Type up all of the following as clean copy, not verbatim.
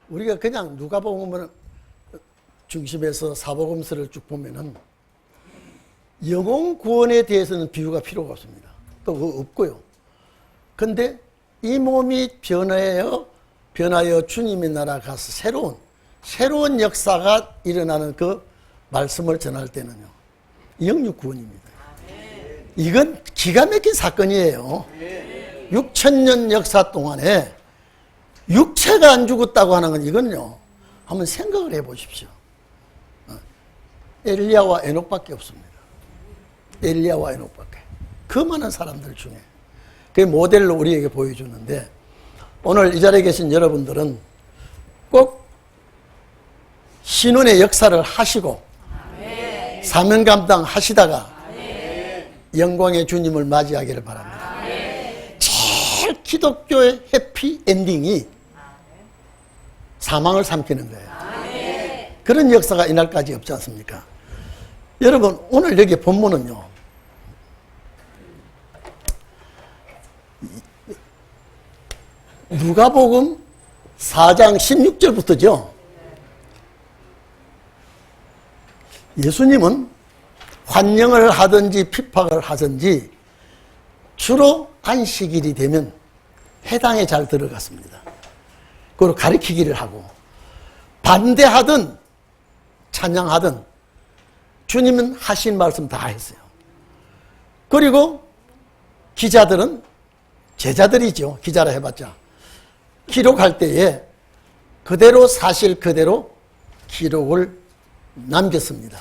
우리가 그냥 누가복음 중심에서 사복음서를 쭉 보면은 영혼 구원에 대해서는 비유가 필요가 없습니다. 또 없고요. 근데 이 몸이 변하여 주님의 나라 가서 새로운 역사가 일어나는 그 말씀을 전할 때는요, 영육 구원입니다. 이건 기가 막힌 사건이에요. 6,000년 역사 동안에 육체가 안 죽었다고 하는 건 이건요, 한번 생각을 해 보십시오. 엘리야와 에녹밖에 없습니다. 엘리야와 에녹밖에. 그 많은 사람들 중에 그 모델로 우리에게 보여주는데, 오늘 이 자리에 계신 여러분들은 꼭 신혼의 역사를 하시고 사명 감당 하시다가 영광의 주님을 맞이하기를 바랍니다. 제일 기독교의 해피 엔딩이 사망을 삼키는 거예요. 그런 역사가 이날까지 없지 않습니까? 여러분, 오늘 여기 본문은요, 누가복음 4장 16절부터죠. 예수님은 환영을 하든지 핍박을 하든지 주로 안식일이 되면 회당에 잘 들어갔습니다. 그리고 가르치기를 하고, 반대하든 찬양하든 주님은 하신 말씀 다 했어요. 그리고 기자들은 제자들이죠. 기자라 해봤자 기록할 때에 그대로 사실 그대로 기록을 남겼습니다.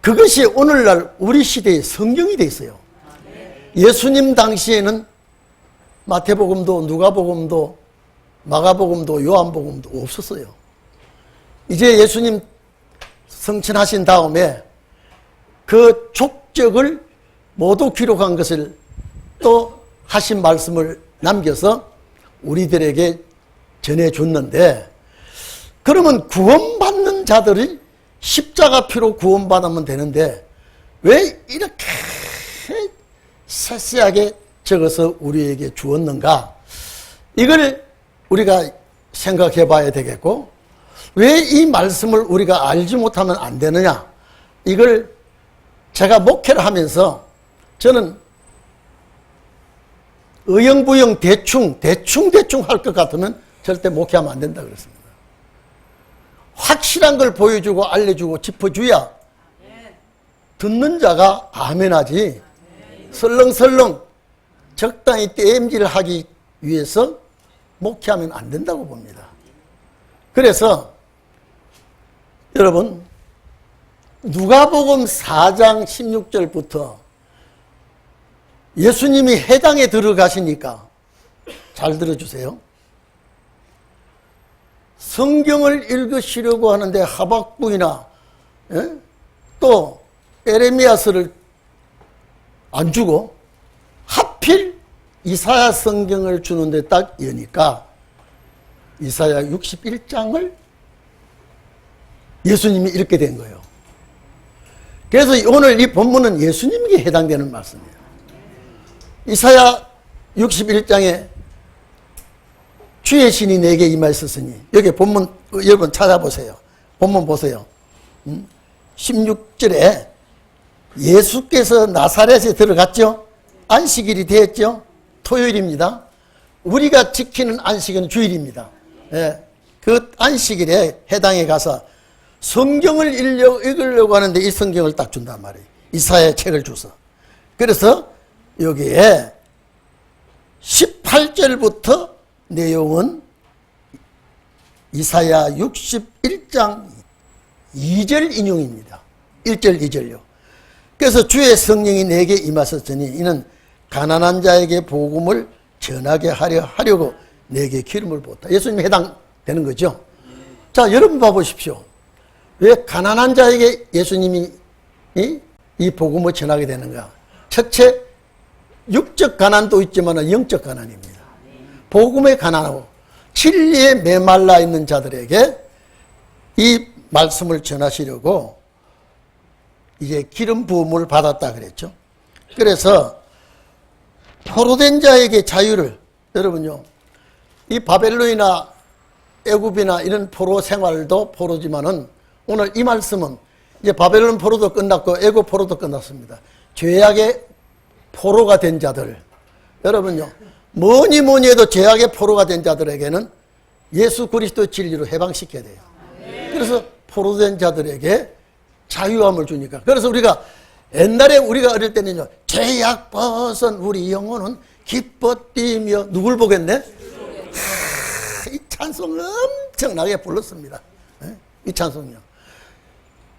그것이 오늘날 우리 시대의 성경이 돼 있어요. 예수님 당시에는 마태복음도 누가복음도 마가복음도 요한복음도 없었어요. 이제 예수님 성천하신 다음에 그 족적을 모두 기록한 것을 또 하신 말씀을 남겨서 우리들에게 전해줬는데, 그러면 구원받는 자들이 십자가 피로 구원받으면 되는데 왜 이렇게 세세하게 적어서 우리에게 주었는가? 이걸 우리가 생각해 봐야 되겠고, 왜 이 말씀을 우리가 알지 못하면 안 되느냐? 이걸 제가 목회를 하면서 저는 의형부형 대충 할 것 같으면 절대 목회하면 안 된다 그랬습니다. 확실한 걸 보여주고 알려주고 짚어줘야 듣는 자가 아멘하지, 설렁설렁 적당히 떼임질을 하기 위해서 목회하면 안 된다고 봅니다. 그래서 여러분, 누가복음 4장 16절부터 예수님이 회당에 들어가시니까 잘 들어주세요. 성경을 읽으시려고 하는데 하박국이나 또 에레미야서를 안 주고 하필 이사야 성경을 주는데 딱 여니까 이사야 61장을 예수님이 읽게 된 거예요. 그래서 오늘 이 본문은 예수님에게 해당되는 말씀이에요. 이사야 61장에 주의 신이 내게 임하였으니, 여기 본문 여러분 찾아보세요. 본문 보세요. 16절에 예수께서 나사렛에 들어갔죠. 안식일이 되었죠. 토요일입니다. 우리가 지키는 안식은 주일입니다. 그 안식일에 해당에 가서 성경을 읽으려고 하는데 이 성경을 딱 준단 말이에요. 이사야의 책을 줘서. 그래서 여기에 18절부터 내용은 이사야 61장 2절 인용입니다. 1절 2절요. 그래서 주의 성령이 내게 임하셨으니 이는 가난한 자에게 복음을 전하게 하려고 내게 기름을 부었다. 예수님이 해당되는 거죠. 자, 여러분 봐보십시오. 왜 가난한 자에게 예수님이 이 복음을 전하게 되는가? 첫째, 육적 가난도 있지만 영적 가난입니다. 복음에 가난하고 진리에 메말라 있는 자들에게 이 말씀을 전하시려고 이제 기름 부음을 받았다 그랬죠. 그래서 포로된 자에게 자유를, 여러분요, 이 바벨론이나 애굽이나 이런 포로 생활도 포로지만은 오늘 이 말씀은 이제 바벨론 포로도 끝났고 애굽 포로도 끝났습니다. 죄악의 포로가 된 자들, 여러분요, 뭐니 해도 죄악의 포로가 된 자들에게는 예수 그리스도의 진리로 해방시켜야 돼요. 그래서 포로된 자들에게 자유함을 주니까. 그래서 우리가 옛날에 우리가 어릴 때는요, 죄악 벗은 우리 영혼은 기뻐 뛰며 누굴 보겠네? 이 찬송 엄청나게 불렀습니다. 이 찬송이요.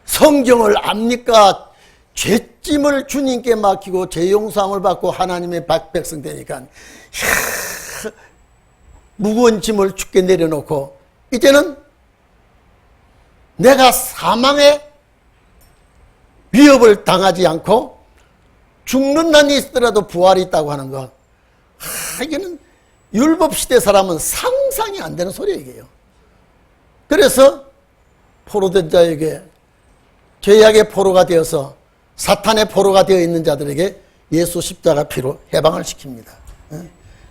성경을 압니까? 죄짐을 주님께 맡기고 죄 용서함을 받고 하나님의 백성 되니까 무거운 짐을 주께 내려놓고 이제는 내가 사망의 위협을 당하지 않고 죽는 난이 있더라도 부활이 있다고 하는 것. 이게는 율법시대 사람은 상상이 안 되는 소리예요, 이게요. 그래서 포로된 자에게 죄악의 포로가 되어서 사탄의 포로가 되어 있는 자들에게 예수 십자가 피로 해방을 시킵니다.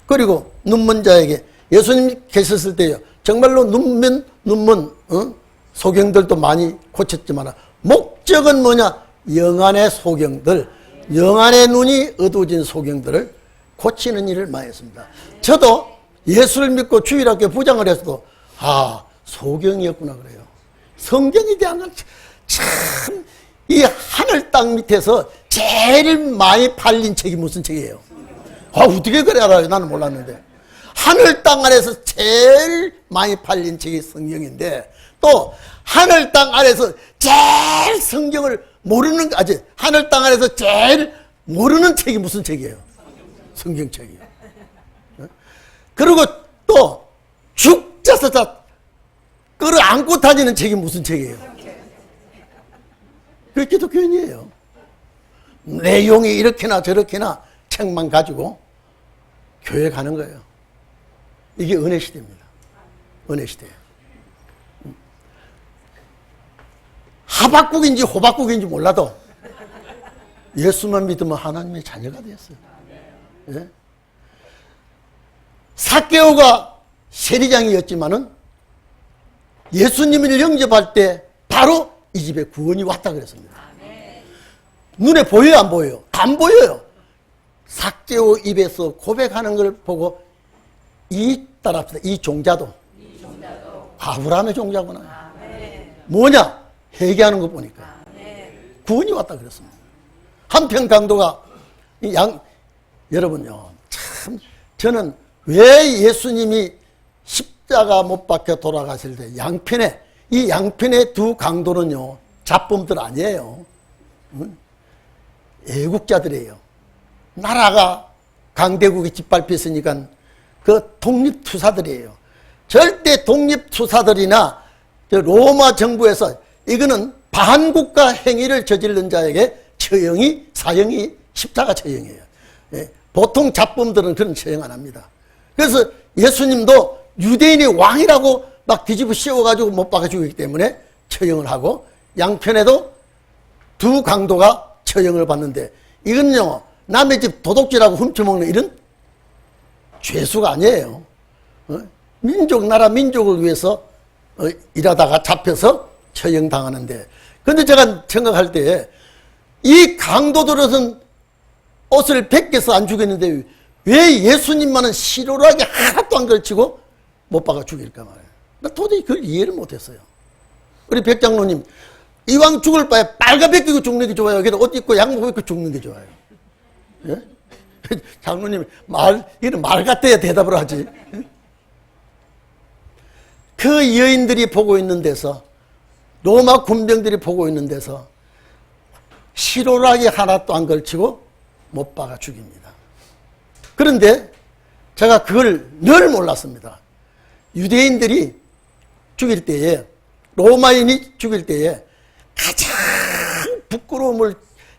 그리고 눈먼 자에게 예수님 계셨을 때요, 정말로 눈먼 소경들도 많이 고쳤지만 목적은 뭐냐? 영안의 소경들, 영안의 눈이 어두워진 소경들을 고치는 일을 많이 했습니다. 저도 예수를 믿고 주일학교 부장을 했어도 소경이었구나 그래요. 성경에 대한 건 참, 이 하늘 땅 밑에서 제일 많이 팔린 책이 무슨 책이에요? 어떻게 그래 알아요? 나는 몰랐는데. 하늘 땅 아래서 제일 많이 팔린 책이 성경인데, 또 하늘 땅 아래서 제일 성경을 모르는, 하늘 땅 아래서 제일 모르는 책이 무슨 책이에요? 성경책이에요. 그리고 또 죽자서자 끌어안고 다니는 책이 무슨 책이에요? 그게 기독교인이에요. 내용이 이렇게나 저렇게나 책만 가지고 교회 가는 거예요. 이게 은혜 시대입니다. 은혜 시대. 하박국인지 호박국인지 몰라도 예수만 믿으면 하나님의 자녀가 되었어요. 예? 삭개오가 세리장이었지만은 예수님을 영접할 때 바로 이 집에 구원이 왔다 그랬습니다. 눈에 보여요, 안 보여요? 안 보여요. 삭개오 입에서 고백하는 걸 보고 따라합시다. 이 종자도 아브라함의 종자구나. 뭐냐? 회개하는 거 보니까 구원이 왔다 그랬습니다. 한편 강도가 여러분요, 참 저는 왜 예수님이 십자가 못 박혀 돌아가실 때 이 양편의 두 강도는요, 잡범들 아니에요. 애국자들이에요. 나라가 강대국이 짓밟혔으니까 그 독립투사들이에요. 절대 독립투사들이나 로마 정부에서 이거는 반국가 행위를 저지른 자에게 사형이 십자가 처형이에요. 보통 잡범들은 그런 처형 안 합니다. 그래서 예수님도 유대인의 왕이라고 막 뒤집어 씌워가지고 못 박아 죽이기 때문에 처형을 하고, 양편에도 두 강도가 처형을 받는데, 이건요, 남의 집 도둑질하고 훔쳐먹는 이런 죄수가 아니에요. 나라 민족을 위해서 일하다가 잡혀서 처형당하는데, 근데 제가 생각할 때 이 강도들은 옷을 벗겨서 안 죽였는데 왜 예수님만은 시로하게 하나도 안 걸치고 못 박아 죽일까 말이에요. 나 도저히 그걸 이해를 못했어요. 우리 백장로님, 이왕 죽을 바에 빨가 벗기고 죽는 게 좋아요? 그래도 옷 입고 양복 입고 죽는 게 좋아요? 예? 장로님, 이런 말 같아야 대답을 하지. 그 여인들이 보고 있는 데서, 로마 군병들이 보고 있는 데서 시로라기 하나도 안 걸치고 못 박아 죽입니다. 그런데 제가 그걸 늘 몰랐습니다. 유대인들이 죽일 때에, 로마인이 죽일 때에 가장 부끄러움을,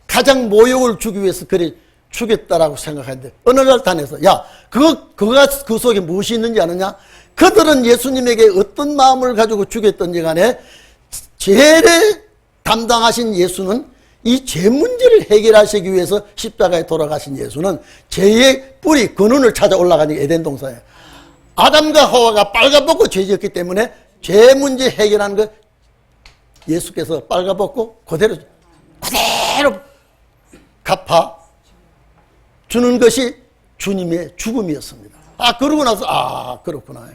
가장 모욕을 주기 위해서 그를 죽였다라고 생각하는데, 어느 날 단에서 그 속에 무엇이 있는지 아느냐? 그들은 예수님에게 어떤 마음을 가지고 죽였던지 간에 죄를 담당하신 예수는, 이 죄 문제를 해결하시기 위해서 십자가에 돌아가신 예수는 죄의 뿌리, 근원을 찾아 올라가니까 에덴 동산에 아담과 하와가 빨가벗고 죄졌기 때문에 죄 문제 해결하는 거 예수께서 빨가벗고 그대로 갚아 주는 것이 주님의 죽음이었습니다. 그러고 나서 그렇구나.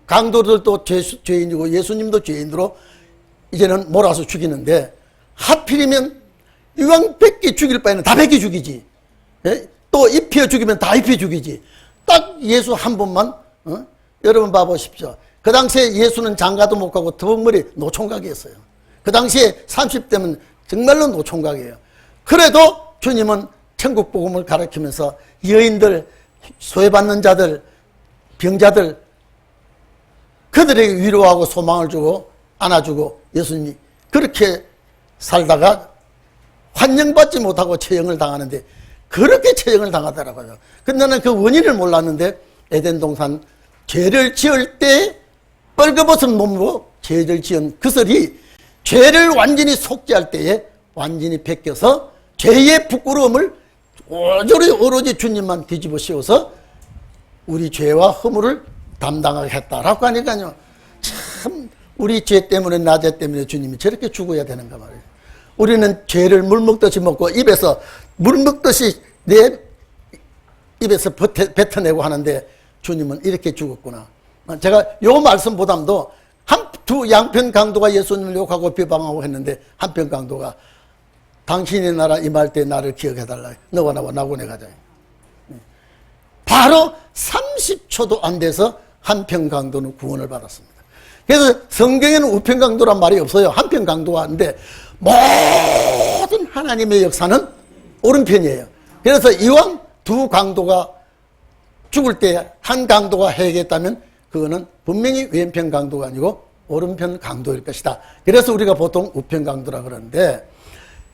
강도들도 죄인이고 예수님도 죄인으로 이제는 몰아서 죽이는데 하필이면 이왕 뺏기 죽일 바에는 다 뺏기 죽이지. 또 입혀 죽이면 다 입혀 죽이지. 딱 예수 한 번만 여러분 봐보십시오. 그 당시에 예수는 장가도 못 가고 더벅머리 노총각이었어요. 그 당시에 30대면 정말로 노총각이에요. 그래도 주님은 천국 복음을 가르치면서 여인들, 소외받는 자들, 병자들 그들에게 위로하고 소망을 주고 안아주고 예수님이 그렇게 살다가 환영받지 못하고 처형을 당하는데 그렇게 처형을 당하더라고요. 근데 나는 그 원인을 몰랐는데 에덴 동산 죄를 지을 때 뻘거벗은 몸으로 죄를 지은 그슬이 죄를 완전히 속죄할 때에 완전히 벗겨서 죄의 부끄러움을 오로지 주님만 뒤집어 씌워서 우리 죄와 허물을 담당하게 했다라고 하니까요. 참 우리 죄 때문에 나 죄 때문에 주님이 저렇게 죽어야 되는가 말이에요. 우리는 죄를 물 먹듯이 먹고 입에서 물 먹듯이 내 입에서 뱉어내고 하는데 주님은 이렇게 죽었구나. 제가 요 말씀보담도 두 양편 강도가 예수님을 욕하고 비방하고 했는데 한편 강도가 당신의 나라 임할 때 나를 기억해달라. 너와 나와 낙원에 가자. 바로 30초도 안 돼서 한편 강도는 구원을 받았습니다. 그래서 성경에는 우편 강도란 말이 없어요. 한편 강도가 있는데 모든 하나님의 역사는 오른편이에요. 그래서 이왕 두 강도가 죽을 때 한 강도가 해야겠다면 그거는 분명히 왼편 강도가 아니고 오른편 강도일 것이다. 그래서 우리가 보통 우편 강도라 그러는데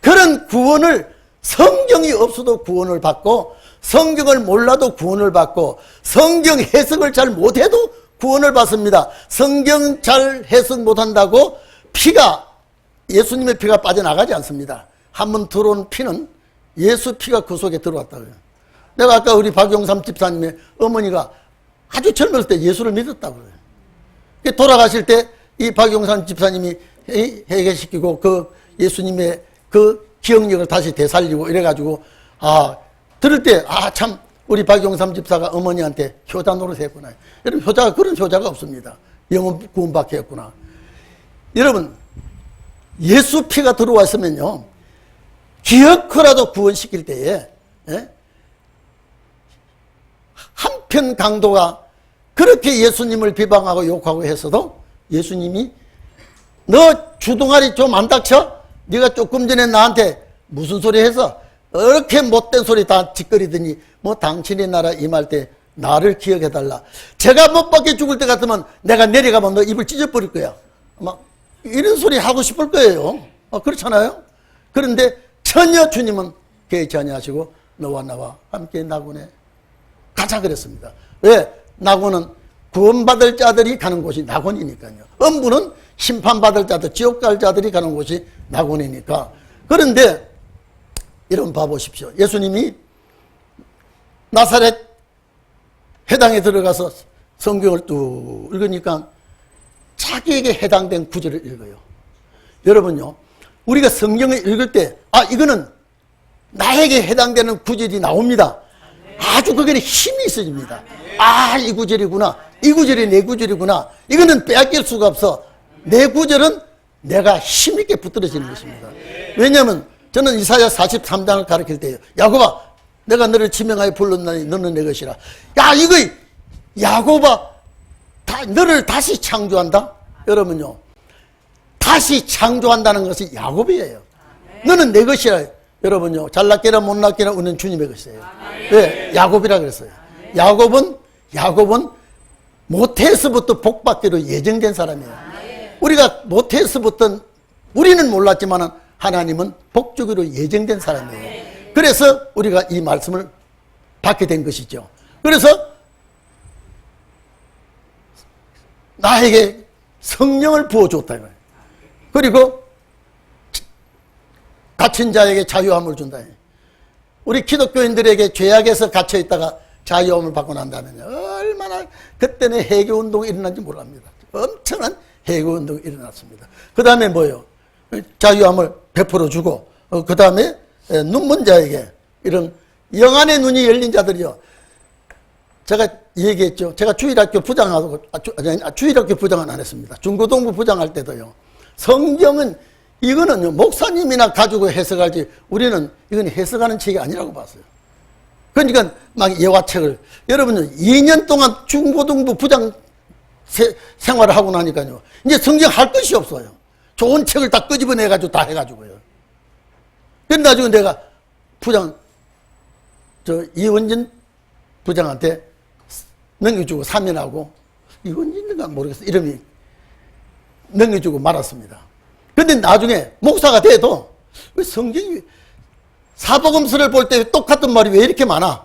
그런 구원을 성경이 없어도 구원을 받고 성경을 몰라도 구원을 받고 성경 해석을 잘 못해도 구원을 받습니다. 성경 잘 해석 못한다고 피가 예수님의 피가 빠져나가지 않습니다. 한번 들어온 피는 예수 피가 그 속에 들어왔다고요. 내가 아까 우리 박용삼 집사님의 어머니가 아주 젊을 때 예수를 믿었다고요. 돌아가실 때 이 박용삼 집사님이 해결시키고 그 예수님의 그 기억력을 다시 되살리고 이래가지고 들을 때 참 우리 박용삼 집사가 어머니한테 효자 노릇했구나. 여러분 효자가 그런 효자가 없습니다. 영혼 구원받게 했구나. 여러분 예수 피가 들어와 있으면요 기어커라도 구원시킬 때에 한편 강도가 그렇게 예수님을 비방하고 욕하고 했어도 예수님이 너 주둥아리 좀 안 닥쳐? 네가 조금 전에 나한테 무슨 소리 해서 이렇게 못된 소리 다 짓거리더니 뭐 당신의 나라 임할 때 나를 기억해달라. 제가 못 박혀 죽을 때 같으면 내가 내려가면 너 입을 찢어버릴 거야. 막 이런 소리 하고 싶을 거예요. 그렇잖아요. 그런데 전혀 주님은 개의치 아니하시고 너와 나와 함께 낙원에 가자 그랬습니다. 왜? 낙원은 구원받을 자들이 가는 곳이 낙원이니까요. 음부는 심판받을 자들, 지옥 갈 자들이 가는 곳이 낙원이니까. 그런데 여러분 봐보십시오. 예수님이 나사렛 회당에 들어가서 성경을 뚝 읽으니까 자기에게 해당된 구절을 읽어요. 여러분요, 우리가 성경을 읽을 때 이거는 나에게 해당되는 구절이 나옵니다. 아주 거기에 힘이 있어집니다. 이 구절이구나. 이 구절이 내 구절이구나. 이거는 빼앗길 수가 없어. 내 구절은 내가 힘있게 붙들어지는 것입니다. 왜냐하면 저는 이사야 43장을 가르칠 때요. 야곱아, 내가 너를 지명하여 불렀나니 너는 내 것이라. 이거 야곱아, 너를 다시 창조한다? 여러분요, 다시 창조한다는 것이 야곱이에요. 너는 내 것이라. 여러분요, 잘났기나 못났기나 우리는 주님의 것이에요. 왜? 야곱이라 그랬어요. 야곱은 모태에서부터 복받기로 예정된 사람이에요. 우리가 모태에서부터 우리는 몰랐지만 하나님은 복주기로 예정된 사람이에요. 그래서 우리가 이 말씀을 받게 된 것이죠. 그래서 나에게 성령을 부어줬다. 그리고 갇힌 자에게 자유함을 준다. 우리 기독교인들에게 죄악에서 갇혀있다가 자유함을 받고 난 다음에 얼마나 그때는 해교운동이 일어난지 모릅니다. 엄청난 해교운동이 일어났습니다. 그 다음에 뭐예요? 자유함을 베풀어주고 그 다음에 눈먼 자에게 이런 영안의 눈이 열린 자들이요. 제가 얘기했죠. 제가 주일학교 부장하고 주일학교 부장은 안 했습니다. 중고등부 부장할 때도요. 성경은 이거는요 목사님이나 가지고 해석하지 우리는 이건 해석하는 책이 아니라고 봤어요. 그러니까 막 예화책을 여러분은 2년 동안 중고등부 부장 생활을 하고 나니까요. 이제 성경 할 것이 없어요. 좋은 책을 다 끄집어내가지고 다 해가지고요. 그래서 나중에 내가 부장 이원진 부장한테 넘겨주고 사면하고 이원진인가 모르겠어 이름이 넘겨주고 말았습니다. 근데 나중에 목사가 돼도 왜 성경이 사복음서를 볼 때 똑같은 말이 왜 이렇게 많아?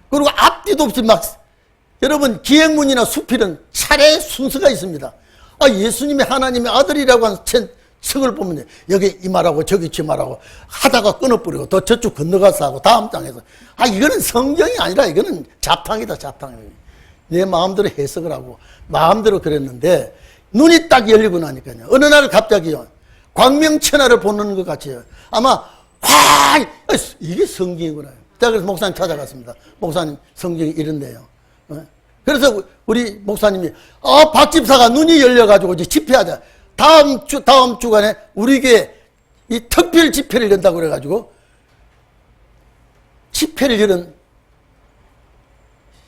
그리고 앞뒤도 없이 막 여러분 기행문이나 수필은 차례 순서가 있습니다. 아 예수님이 하나님의 아들이라고 한 책을 보면 여기 이 말하고 저기 저 말하고 하다가 끊어버리고 더 저쪽 건너가서 하고 다음 장에서 아 이거는 성경이 아니라 이거는 자탕이다 자탕. 내 마음대로 해석을 하고 마음대로 그랬는데 눈이 딱 열리고 나니까요. 어느 날 갑자기요. 광명천하를 보는 것 같이요. 아마 이게 성경이구나. 제가 그래서 목사님 찾아갔습니다. 목사님 성경이 이런데요. 그래서 우리 목사님이 박 집사가 눈이 열려가지고 이제 집회하자. 다음 주간에 우리 교회 이 특별 집회를 연다고 그래가지고 집회를 여는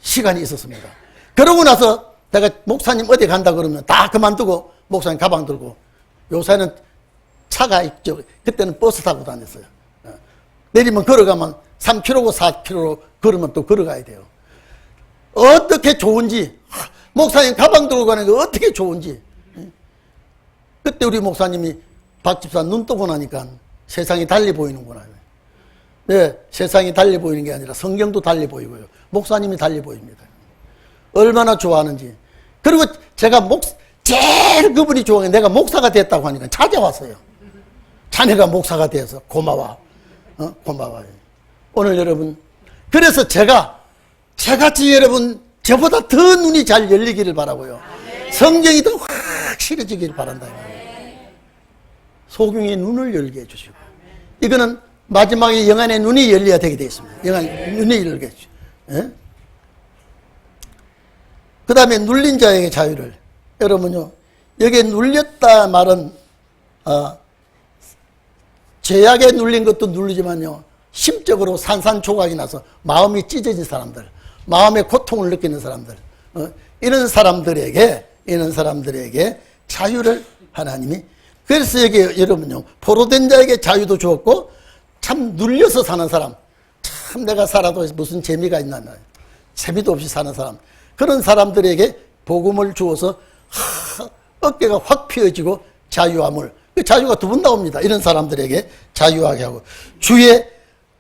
시간이 있었습니다. 그러고 나서 내가 목사님 어디 간다 그러면 다 그만두고 목사님 가방 들고 요새는 차가 있죠. 그때는 버스 타고 다녔어요. 내리면 걸어가면 3km고 4km 걸으면 또 걸어가야 돼요. 어떻게 좋은지 목사님 가방 들고 가는 게 어떻게 좋은지 그때 우리 목사님이 박 집사 눈 뜨고 나니까 세상이 달리 보이는구나. 네, 세상이 달리 보이는 게 아니라 성경도 달리 보이고요. 목사님이 달리 보입니다. 얼마나 좋아하는지. 그리고 제가 제일 그분이 좋아하는 게 내가 목사가 됐다고 하니까 찾아왔어요. 자네가 목사가 돼서 고마워. 고마워요. 오늘 여러분 그래서 저같이 여러분 저보다 더 눈이 잘 열리기를 바라고요. 성경이 더 확실해지기를 바란다. 소경의 눈을 열게 해주시고 이거는 마지막에 영안의 눈이 열려야 되게 되어 있습니다. 영안의 눈이 열게 해주시고 그 다음에 눌린 자에게 자유를 여러분요 여기에 눌렸다 말은 죄악에 눌린 것도 누르지만요 심적으로 산산조각이 나서 마음이 찢어진 사람들 마음의 고통을 느끼는 사람들 이런 사람들에게 자유를 하나님이 그래서 여기 여러분요 포로된 자에게 자유도 주었고 참 눌려서 사는 사람 참 내가 살아도 무슨 재미가 있나 재미도 없이 사는 사람 그런 사람들에게 복음을 주어서 어깨가 확 펴지고 자유함을 그 자유가 두 번 나옵니다. 이런 사람들에게 자유하게 하고 주의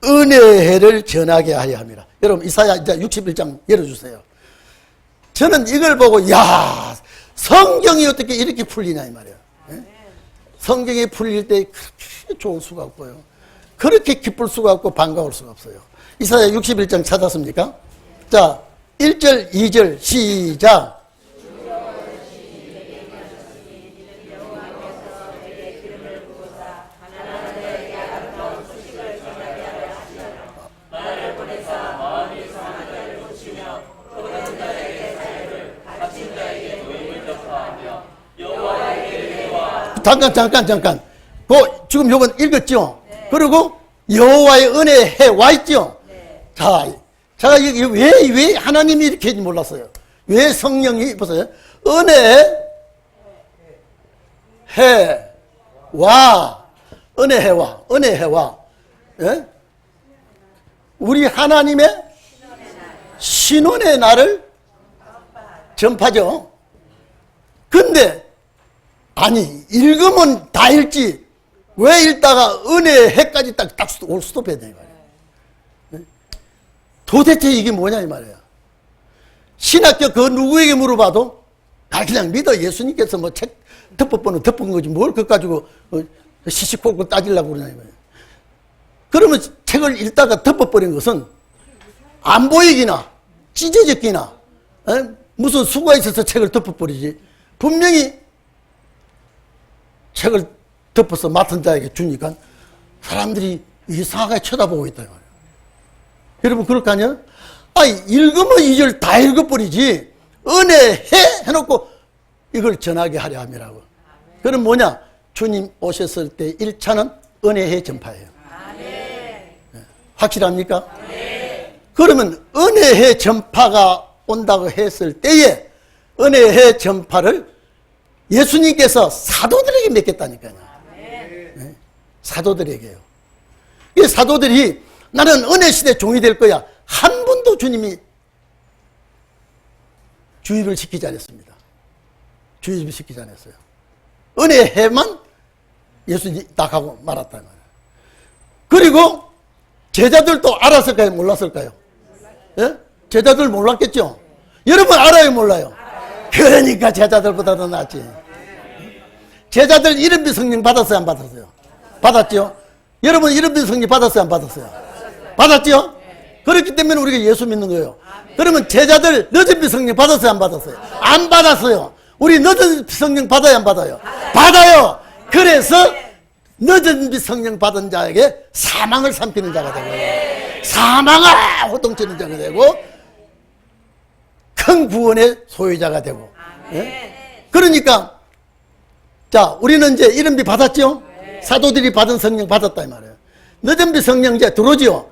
은혜의 해를 전하게 하려 합니다. 여러분 이사야 이제 61장 열어주세요. 저는 이걸 보고 야 성경이 어떻게 이렇게 풀리냐 이 말이에요. 성경이 풀릴 때 그렇게 좋을 수가 없고요. 그렇게 기쁠 수가 없고 반가울 수가 없어요. 이사야 61장 찾았습니까? 자 1절 2절 시작. 잠깐. 지금 요건 읽었죠? 네. 그리고 여호와의 은혜 해 와 있죠? 네. 제가 이게 왜 하나님이 이렇게 했는지 몰랐어요. 왜 성령이 보세요. 은혜 해 와. 은혜 해 와. 예? 우리 하나님의 신원의 날을 전파죠. 근데 아니 읽으면 다 읽지 왜 읽다가 은혜의 해까지 딱 올 수도 있냐 이 말이에요. 도대체 이게 뭐냐 이 말이에요. 신학교 그 누구에게 물어봐도 그냥 믿어 예수님께서 뭐 책 덮어보는 덮은 거지 뭘 그거 가지고 시시콜콜 따지려고 그러냐 이 말이에요. 그러면 책을 읽다가 덮어버린 것은 안 보이기나 찢어졌기나 무슨 수가 있어서 책을 덮어버리지. 분명히 책을 덮어서 맡은 자에게 주니까 사람들이 이상하게 쳐다보고 있다. 여러분 그럴 거 아니야? 읽으면 2절 다 읽어버리지. 은혜해 해놓고 이걸 전하게 하려 함이라고. 그럼 뭐냐? 주님 오셨을 때 1차는 은혜해 전파예요. 확실합니까? 그러면 은혜해 전파가 온다고 했을 때에 은혜해 전파를 예수님께서 사도들에게 맡겼다니까요. 사도들에게요. 이 사도들이 나는 은혜 시대 종이 될 거야. 한 번도 주님이 주입을 시키지 않았습니다. 주입을 시키지 않았어요. 은혜해만 예수님이 딱 하고 말았단 말이에요. 그리고 제자들도 알았을까요? 몰랐을까요? 예? 제자들 몰랐겠죠? 여러분 알아요? 몰라요? 그러니까 제자들보다 더 낫지. 제자들 이른비 성령 받았어요? 안 받았어요? 받았죠? 여러분 이른비 성령 받았어요? 안 받았어요? 받았죠? 그렇기 때문에 우리가 예수 믿는 거예요. 그러면 제자들 늦은비 성령 받았어요? 안 받았어요? 안 받았어요. 우리 늦은비 성령 받아요? 안 받아요? 받아요. 그래서 늦은비 성령 받은 자에게 사망을 삼키는 자가 되고 사망을 호통치는 자가 되고 큰 구원의 소유자가 되고. 예? 그러니까 자 우리는 이제 이른비 받았죠? 사도들이 받은 성령 받았다 이 말이에요. 늦은비 성령 이제 들어오죠?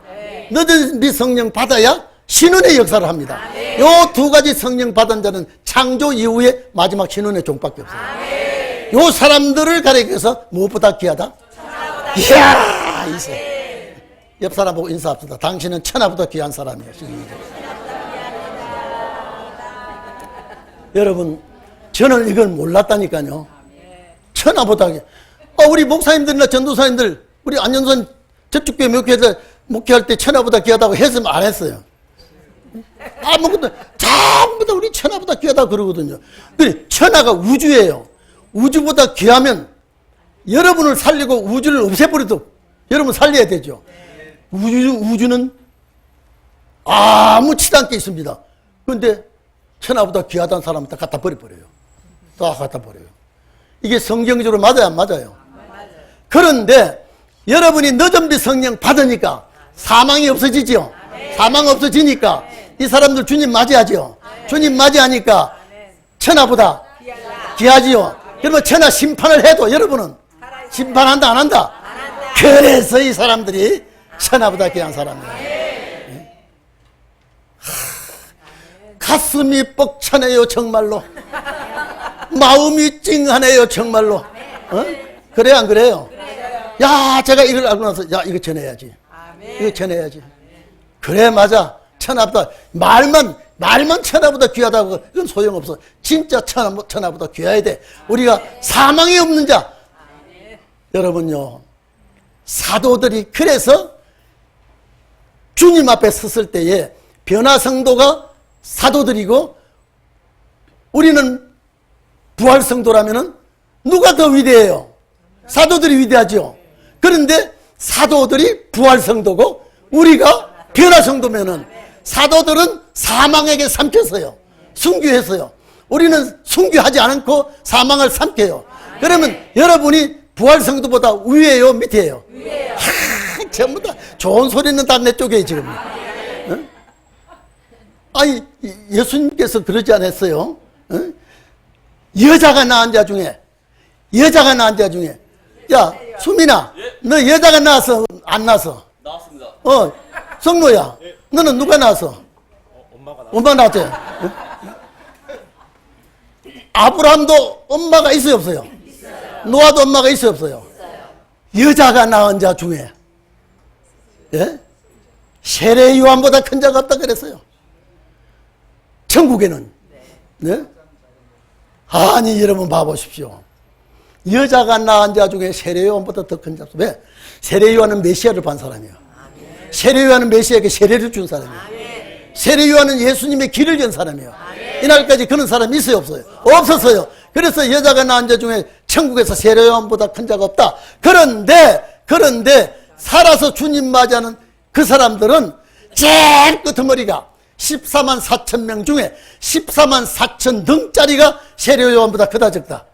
늦은비 성령 받아야 신운의 역사를 합니다. 요 두 가지 성령 받은 자는 창조 이후에 마지막 신운의 종밖에 없어요. 요 사람들을 가리켜서 무엇보다 귀하다? 이야 이세. 옆 사람 보고 인사합시다. 당신은 천하보다 귀한 사람이에요. 여러분 저는 이걸 몰랐다니까요. 천하보다 우리 목사님들이나 전도사님들 우리 안전선 저축교회 목회할 때 천하보다 귀하다고 했으면 안 했어요. 아무것도 전부 다 우리 천하보다 귀하다고 그러거든요. 그래 천하가 우주예요. 우주보다 귀하면 여러분을 살리고 우주를 없애버려도 여러분 살려야 되죠. 우주는 아무치도 않게 있습니다. 그런데 천하보다 귀하다는 사람은 다 갖다 버려요. 다 갖다 버려요. 이게 성경적으로 맞아요? 안 맞아요? 그런데 여러분이 늦은비 성령 받으니까 사망이 없어지죠. 사망 없어지니까 이 사람들 주님 맞이하죠. 주님 맞이하니까 천하보다 귀하지요. 그러면 천하 심판을 해도 여러분은 심판한다 안 한다? 그래서 이 사람들이 천하보다 귀한 사람이에요. 가슴이 벅차네요 정말로. 마음이 찡하네요 정말로. 그래요 안 그래요? 야 제가 이걸 알고 나서 야 이거 전해야지. 이거 전해야지. 그래 맞아. 천하보다 말만 천하보다 귀하다고 그건 소용없어. 진짜 천하보다 귀해야 돼. 우리가 사망이 없는 자. 여러분요 사도들이 그래서 주님 앞에 섰을 때에 변화성도가 사도들이고 우리는 부활성도라면은 누가 더 위대해요? 사도들이 위대하죠. 그런데 사도들이 부활성도고 우리가 변화성도면은 사도들은 사망에게 삼켰어요. 순교했어요. 우리는 순교하지 않고 사망을 삼켜요. 그러면 여러분이 부활성도보다 위에요? 밑에요? 위에요. 전부 다 좋은 소리는 다 내 쪽에 지금. 응? 아니 예수님께서 그러지 않았어요? 응? 여자가 낳은 자 중에 야 수민아 너 여자가 낳았어 안 낳았어? 나왔습니다. 성모야 너는 누가 낳았어? 엄마가 낳았지? 응? 아브라함도 엄마가 있어요 없어요? 노아도 엄마가 있어요 없어요? 여자가 낳은 자 중에 예? 세례 요한보다 큰 자가 없다 그랬어요. 천국에는. 네? 아니 여러분 봐보십시오. 여자가 낳은 자 중에 세례 요한보다 더 큰 자 없어. 왜? 세례 요한은 메시아를 반 사람이에요. 세례 요한은 메시아에게 세례를 준 사람이에요. 세례 요한은 예수님의 길을 연 사람이에요. 이날까지 그런 사람이 있어요 없어요? 없었어요. 그래서 여자가 낳은 자 중에 천국에서 세례 요한보다 큰 자가 없다. 그런데 살아서 주님 맞이하는 그 사람들은 제일 끄트머리가 14만 4천 명 중에 14만 4천 등짜리가 세례 요한보다 크다 적다.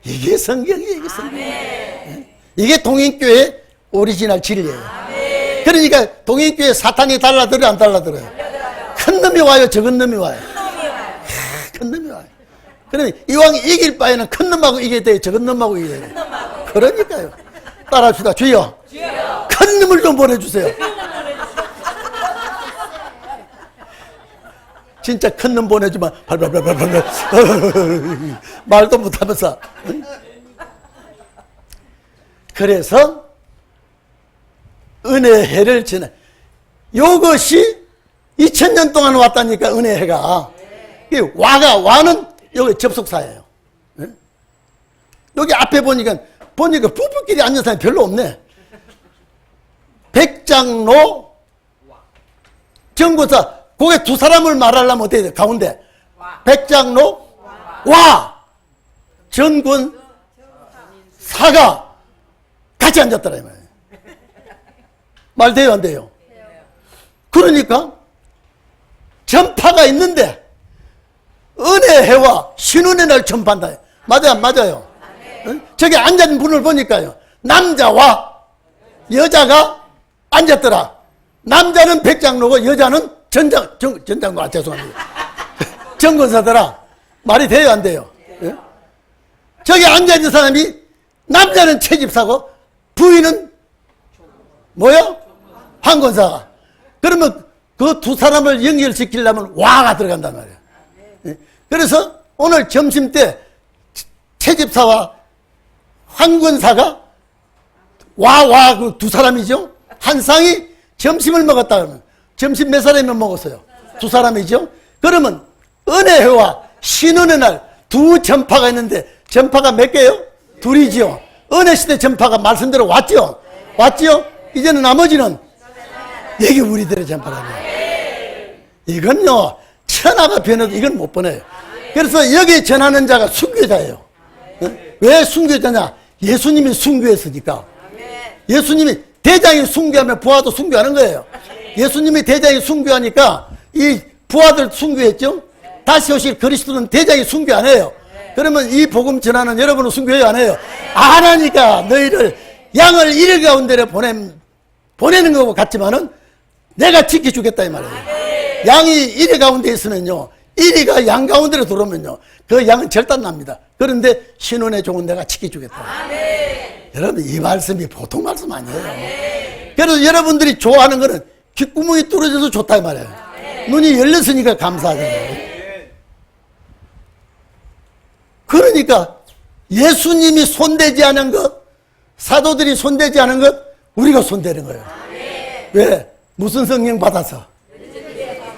이게 성경이에요. 이게 성경. 이게 동행교회의 오리지널 진리예요. 그러니까 동행교회 사탄이 달라들어요, 안 달라들어요? 큰 놈이 와요, 적은 놈이 와요? 큰 놈이 와요. 그러면 이왕 이길 바에는 큰 놈하고 이겨야 돼요, 적은 놈하고 이겨야 돼요. 그러니까요. 따라합시다. 주여, 큰 놈을 좀 보내주세요. 진짜 큰 놈 보내주면 발발발발발 말도 못하면서. 그래서 은혜해를 지내. 요것이 2000년 동안 왔다니까. 은혜해가 와는 여기 접속사예요. 여기 앞에 보니까 부부끼리 앉은 사람이 별로 없네. 백장로 정보사, 그게 두 사람을 말하려면 어떻게 돼? 가운데 백장로 와 전군 사가 같이 앉았더라 이 말이에요. 말 돼요, 안 돼요? 그러니까 전파가 있는데 은혜해와 신운의 날 전파한다. 맞아요, 안 맞아요? 저기 앉은 분을 보니까요, 남자와 여자가 앉았더라. 남자는 백장로고 여자는 전장과, 죄송합니다. 정권사더라. 말이 돼요, 안 돼요? 예? 저기 앉아있는 사람이 남자는 채집사고 부인은 뭐요? 황건사가. 그러면 그 두 사람을 연결시키려면 와가 들어간단 말이에요. 예? 그래서 오늘 점심 때 채집사와 황건사가 그 두 사람이죠. 한 쌍이 점심을 먹었다 그러면 점심 몇 사람이면 먹었어요? 두 사람이죠. 그러면 은혜회와 신은의 날 두 전파가 있는데 전파가 몇 개요? 둘이죠. 은혜시대 전파가 말씀대로 왔죠. 이제는 나머지는 여기 우리들의 전파라고요. 이건요 천하가 변해도 이건 못 보내요. 그래서 여기 전하는 자가 순교자예요. 왜 순교자냐? 예수님이 순교했으니까. 예수님이 대장이 순교하면 부하도 순교하는 거예요. 예수님이 대장이 순교하니까 이 부하들 순교했죠. 다시 오실 그리스도는 대장이 순교 안 해요. 그러면 이 복음 전하는 여러분은 순교해요, 안 해요? 안 하니까 너희를 양을 이리 가운데로 보내는 거고 같지만은 내가 지켜주겠다 이 말이에요. 양이 이리 가운데 있으면요, 이리가 양 가운데로 들어오면요, 그 양은 절단납니다. 그런데 신혼의 종은 내가 지켜주겠다. 여러분, 이 말씀이 보통 말씀 아니에요. 그래서 여러분들이 좋아하는 거는 귓구멍이 뚫어져서 좋다 이 말이에요. 눈이 열렸으니까 감사하잖아요. 그러니까 예수님이 손대지 않은 것, 사도들이 손대지 않은 것, 우리가 손대는 거예요. 왜? 무슨 성령 받아서?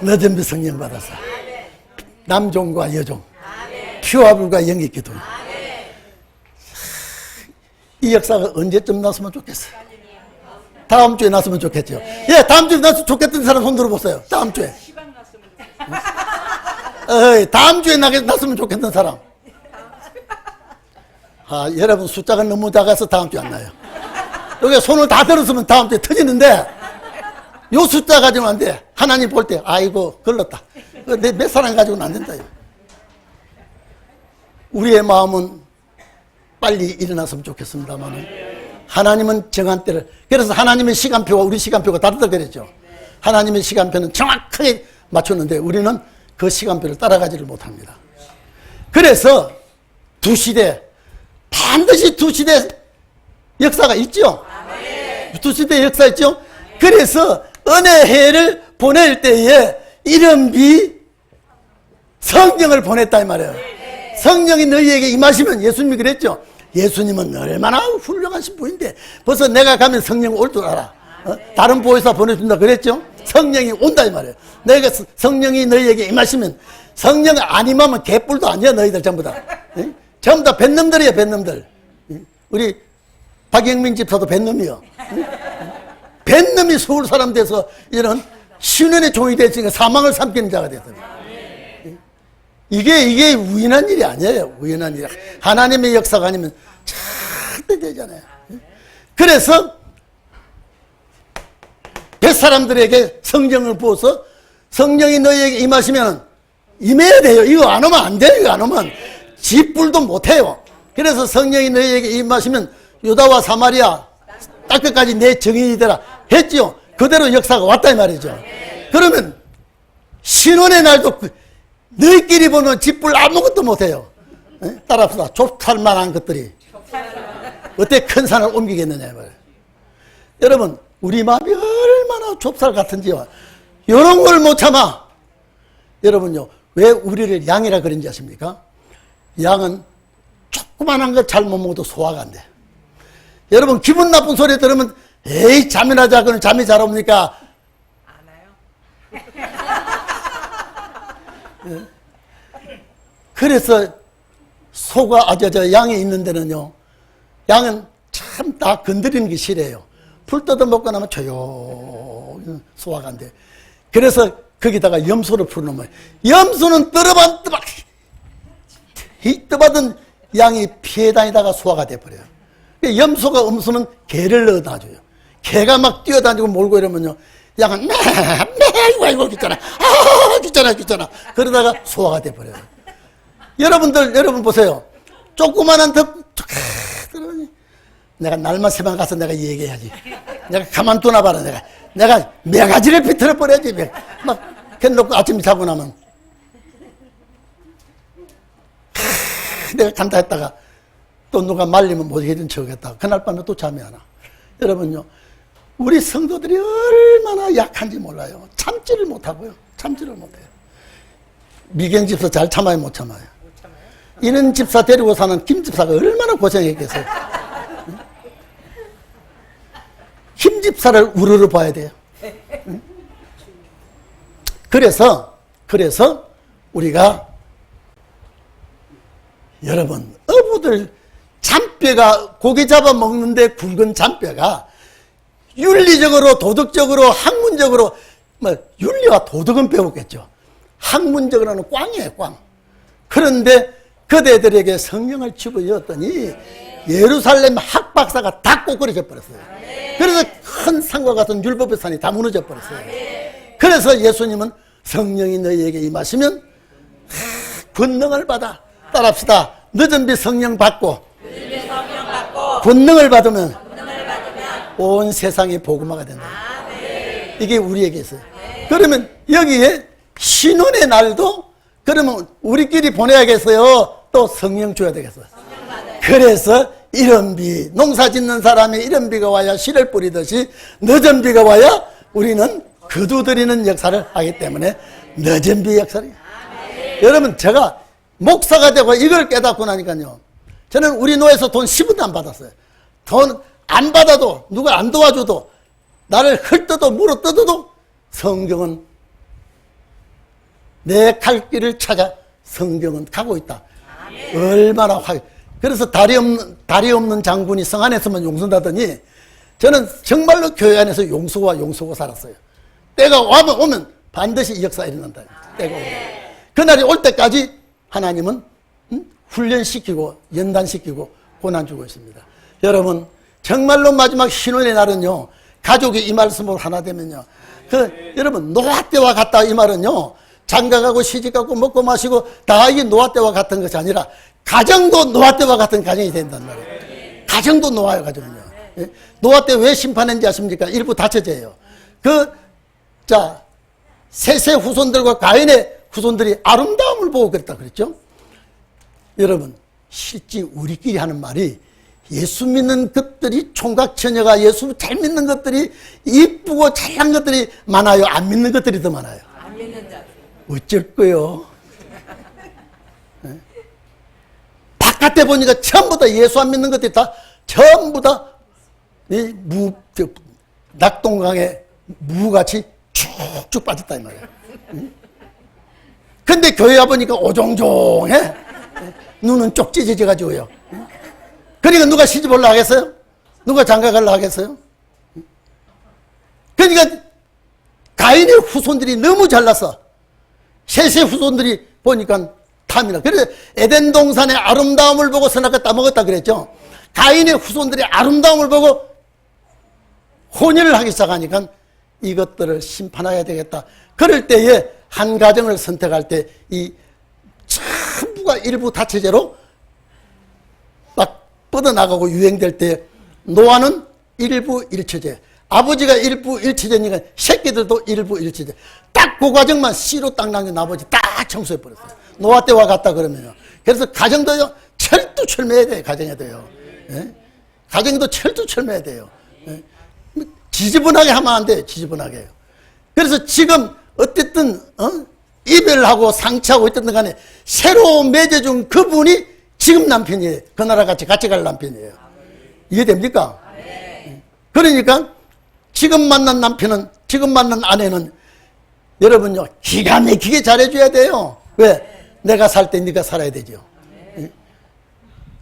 늦은 성령 받아서. 남종과 여종, 피와 불과 영의 기도. 이 역사가 언제쯤 났으면 좋겠어? 다음 주에 났으면 좋겠죠. 예, 다음 주에 났으면 좋겠던 사람 손 들어보세요. 다음 주에. 다음 주에 났으면 좋겠던 사람. 여러분 숫자가 너무 작아서 다음 주에 안 나요. 여기 손을 다 들었으면 다음 주에 터지는데 요 숫자 가지고는 안 돼. 하나님 볼 때 아이고 걸렸다. 내 몇 사람 가지고는 안 된다. 우리의 마음은 빨리 일어났으면 좋겠습니다만 하나님은 정한 때를, 그래서 하나님의 시간표와 우리 시간표가 다르다 그랬죠. 하나님의 시간표는 정확하게 맞췄는데 우리는 그 시간표를 따라가지를 못합니다. 그래서 두 시대, 반드시 두 시대 역사가 있죠. 두 시대 역사 있죠. 그래서 은혜해를 보낼 때에 이른비 성령을 보냈다 이 말이에요. 성령이 너희에게 임하시면, 예수님이 그랬죠. 예수님은 얼마나 훌륭하신 분인데 벌써 내가 가면 성령 올 줄 알아. 다른 보혜사 보내준다 그랬죠. 성령이 온다 이 말이에요. 내가 성령이 너희에게 임하시면, 성령 안 임하면 개뿔도 아니야. 너희들 전부 다. 전부 다 뱃놈들이야, 뱃놈들. 우리 박영민 집사도 뱃놈이요. 뱃놈이 서울 사람 돼서 이런 신원의 종이 됐으니까 사망을 삼키는 자가 됐어요. 이게 우연한 일이 아니에요. 우연한 일. 하나님의 역사가 아니면 절대 되잖아요. 그래서 사람들에게 성령을 부어서 성령이 너희에게 임하시면 임해야 돼요. 이거 안 오면 안 돼요. 이거 안 오면 짓불도 못해요. 그래서 성령이 너희에게 임하시면 유다와 사마리아 땅끝까지 내 증인이 되라 했지요. 그대로 역사가 왔다 이 말이죠. 그러면 신혼의 날도 너희끼리 보면 짓불 아무것도 못해요. 따라합시다. 좁쌀만한 것들이 어때 큰 산을 옮기겠느냐 말이에요. 여러분 우리 마음이 얼마나 좁쌀 같은지요. 이런 걸 못 참아. 여러분요 왜 우리를 양이라 그런지 아십니까? 양은 조그만한 거 잘못 먹어도 소화가 안 돼. 여러분 기분 나쁜 소리 들으면 에이 잠이나 자. 그럼 잠이 잘 옵니까? 안 와요. 그래서 소가 양이 있는 데는요 양은 참 다 건드리는 게 싫어요. 풀 뜯어 먹고 나면 조용히 소화가 안 돼. 그래서 거기다가 염소를 풀어놓으면 염소는 떠받은 양이 피해 다니다가 소화가 돼버려요. 염소가 없으면 개를 넣어놔줘요. 개가 막 뛰어다니고 몰고 이러면요 양은 아이고 귀찮아 귀찮아 그러다가 소화가 돼버려요. 여러분 보세요. 조그만한 내가 날만 새만 가서 내가 얘기해야지. 내가 가만두나 봐라. 내가 매가지를 비틀어 버려야지. 막 해놓고 아침에 자고 나면 내가 간다 했다가 또 누가 말리면 못해준 척했다가 그날 밤에 또 잠이 안 와. 여러분요 우리 성도들이 얼마나 약한지 몰라요. 참지를 못하고요. 참지를 못해요. 미경 집사 잘 참아요 못 참아요? 이런 집사 데리고 사는 김 집사가 얼마나 고생했겠어요. 김 집사를 우르르 봐야 돼요. 그래서 우리가 여러분 어부들 잔뼈가 고기 잡아 먹는데 굵은 잔뼈가 윤리적으로 도덕적으로 학문적으로 윤리와 도덕은 배웠겠죠. 학문적으로는 꽝이에요 꽝. 그런데 그대들에게 성령을 집어넣었더니 예루살렘 학박사가 다 꼬꾸라져 버렸어요. 그래서 큰 산과 같은 율법의 산이 다 무너져 버렸어요. 그래서 예수님은 성령이 너희에게 임하시면 권능을 받아. 따라합시다. 늦은 비 성령 받고 권능을 받으면 온 세상이 복음화가 된다. 이게 우리에게 있어요. 그러면 여기에 신혼의 날도 그러면 우리끼리 보내야겠어요. 또 성령 줘야 되겠어요. 그래서 이른 비, 농사 짓는 사람이 이른 비가 와야 씨를 뿌리듯이 늦은 비가 와야 우리는 거두드리는 역사를 하기 때문에 늦은 비 역사를. 여러분 제가 목사가 되고 이걸 깨닫고 나니까요. 저는 우리 노예에서 돈 10원도 안 받았어요. 돈 안 받아도 누가 안 도와줘도 나를 헐뜯어 물어 뜯어도 성경은 내 갈 길을 찾아 성경은 가고 있다. 얼마나 그래서 다리 없는 장군이 성 안에서만 용서하더니 저는 정말로 교회 안에서 용서고 살았어요. 때가 오면 반드시 이 역사가 일어난다. 때가 오면. 그날이 올 때까지 하나님은 훈련시키고 연단시키고 고난 주고 있습니다. 여러분 정말로 마지막 신혼의 날은요 가족이 이 말씀으로 하나 되면요 여러분 노아 때와 같다 이 말은요 장가가고 시집가고 먹고 마시고 다 이게 노아 때와 같은 것이 아니라 가정도 노아 때와 같은 가정이 된단 말이에요. 가정도 노아요 가정은요. 노아 때 왜 심판했는지 아십니까? 일부 다처제예요. 셋의 후손들과 가인의 후손들이 아름다움을 보고 그랬다 그랬죠. 여러분 실제 우리끼리 하는 말이 예수 믿는 것들이 총각처녀가 예수 잘 믿는 것들이 이쁘고 잘난 것들이 많아요? 안 믿는 것들이 더 많아요? 안 믿는 자. 어쩔 거요? 바깥에 보니까 전부 다 예수 안 믿는 것들이 다 전부 다 낙동강에 무같이 쭉쭉 빠졌다 이 말이에요. 근데 교회 와보니까 오종종해. 눈은 쪽 찢어져가지고요. 그러니까 누가 시집 올라 하겠어요? 누가 장가 갈라 하겠어요? 그러니까 가인의 후손들이 너무 잘났어. 셋의 후손들이 보니까 탐이나. 그래서 에덴 동산의 아름다움을 보고 선악과 따먹었다 그랬죠. 가인의 후손들이 아름다움을 보고 혼인을 하기 시작하니까 이것들을 심판해야 되겠다. 그럴 때에 한 가정을 선택할 때 이 전부가 일부 다처제로 막 뻗어나가고 유행될 때 노아는 일부 일처제, 아버지가 일부 일처제니까 새끼들도 일부 일처제. 딱 그 과정만 씨로 딱 남겨 나머지 딱 청소해버렸어요. 노아 때와 같다 그러면요. 그래서 가정도요 철두철미해야 돼요. 가정에도요. 예? 가정도 철두철미해야 돼요. 예? 지저분하게 하면 안 돼요. 지저분하게. 그래서 지금 어쨌든 이별하고 상처하고 있던 간에 새로 맺어준 그분이 지금 남편이에요. 그 나라 같이 갈 남편이에요. 이해됩니까? 그러니까 지금 만난 남편은, 지금 만난 아내는 여러분요 기가 막히게 잘해줘야 돼요. 왜? 내가 살 때 네가 살아야 되죠.